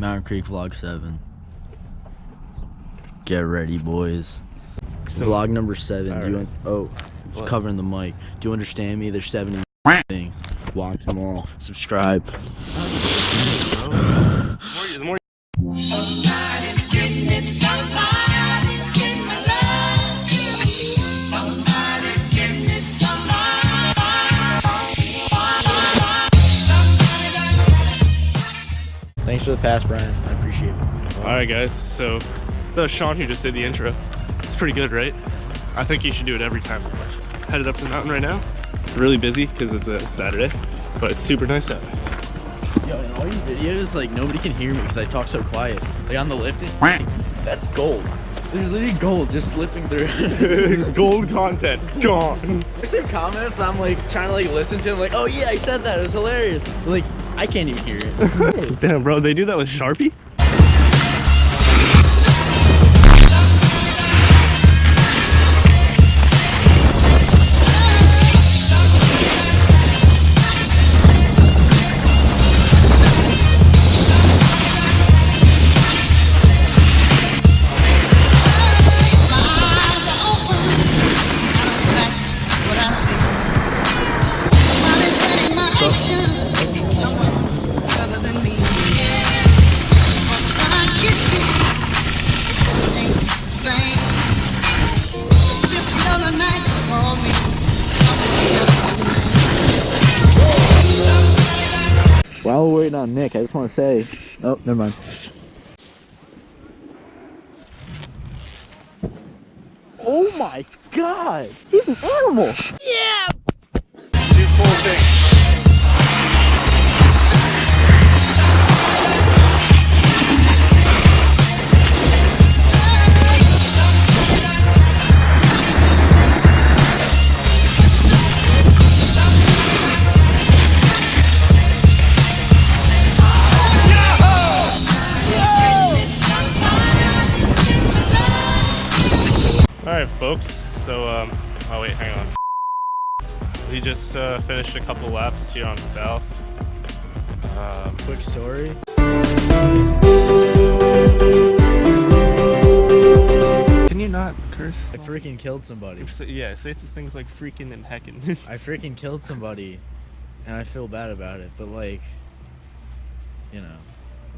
Mountain Creek Vlog 7. Get ready, boys. So, vlog number 7. Right. Do you What? covering the mic. Do you understand me? There's 7 things. Watch them all. Subscribe. More. Somebody's getting it, somebody's getting my love. Somebody's getting it, Thanks for the pass, Brian. I appreciate it. Alright guys, so that was Sean who just did the intro. It's pretty good, right? I think you should do it every time. Headed up to the mountain right now. It's really busy because it's a Saturday, but it's super nice out. Yo, in all your videos, like, nobody can hear me because I talk so quiet. Like, on the lifting, that's gold. There's literally gold just slipping through. Gold content, gone. There's some comments I'm like trying to like listen to them, like, oh yeah, I said that, it was hilarious. But, like, I can't even hear it. Damn bro, they do that with Sharpie? While we're waiting on Nick, I just want to say, oh, never mind. Oh my god! He's an animal! Yeah! Do full thing. Alright folks, so oh wait, hang on. We just finished a couple laps here on the south. Quick story. Can you not curse? I freaking killed somebody. Yeah, say things like freaking and heckin'. I freaking killed somebody, and I feel bad about it, but like, you know,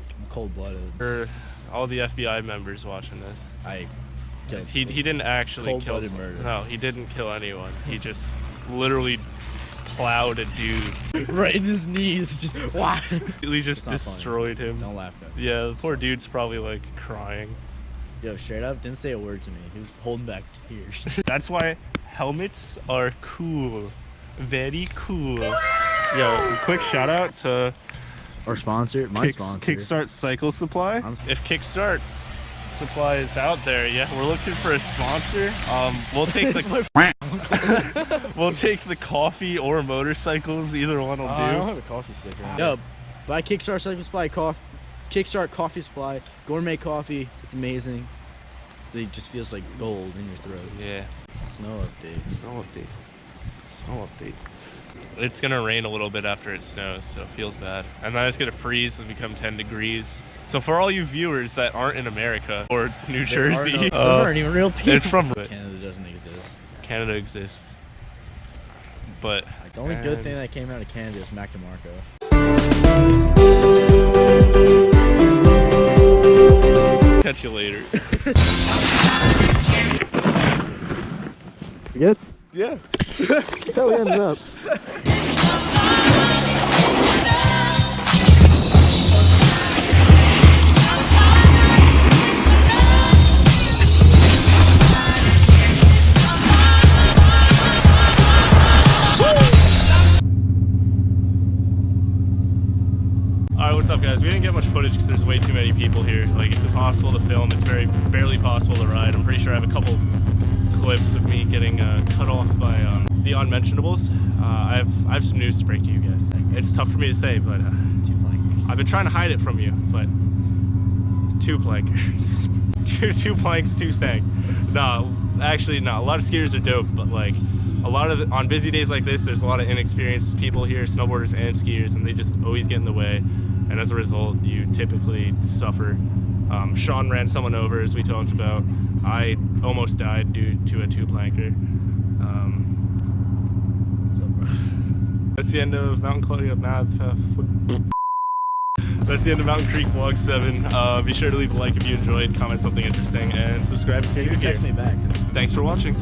I'm cold-blooded. For all the FBI members watching this. I killed He didn't actually kill cold-blooded murder. No, he didn't kill anyone. He just literally plowed a dude. right in his knees, just why? He just It's not destroyed him. Don't laugh at me. Yeah, the poor dude's probably like crying. Yo, straight up, didn't say a word to me. He was holding back tears. That's why helmets are cool. Very cool. Yo, quick shout out to Our sponsor, my sponsor. Kickstart Cycle Supply. If Kickstart Supply is out there, yeah, we're looking for a sponsor. We'll take the we'll take the coffee or motorcycles. Either one will do. I don't have a coffee sticker. Yo, buy Kickstart Cycle Supply, Kickstart Coffee Supply, gourmet coffee. It's amazing. It just feels like gold in your throat. Yeah. Snow update. Snow update. Snow update. It's gonna rain a little bit after it snows, so it feels bad. And then it's gonna freeze and become 10 degrees. So for all you viewers that aren't in America or New Jersey, those aren't even real people. it's from Canada doesn't exist. Canada exists. But Like, the only good thing that came out of Canada is Mac DeMarco. Catch you later. You good? Yeah. That's how we ended up. Alright, what's up guys? We didn't get much footage because there's way too many people here. Like, it's impossible to film. It's barely possible to ride. I'm pretty sure I have a couple clips of me getting cut off by the unmentionables. I have some news to break to you guys. It's tough for me to say, but I've been trying to hide it from you, but 2 plankers. two planks, 2 stank. No, actually, no. A lot of skiers are dope, but like a lot of on busy days like this, there's a lot of inexperienced people here, snowboarders and skiers, and they just always get in the way. and as a result, you typically suffer. Sean ran someone over, as we talked about. I almost died due to a two-planker. That's the end of Mountain That's the end of Mountain Creek Vlog 7. Be sure to leave a like if you enjoyed, comment something interesting, and subscribe if you're new here. Text me back. Thanks for watching.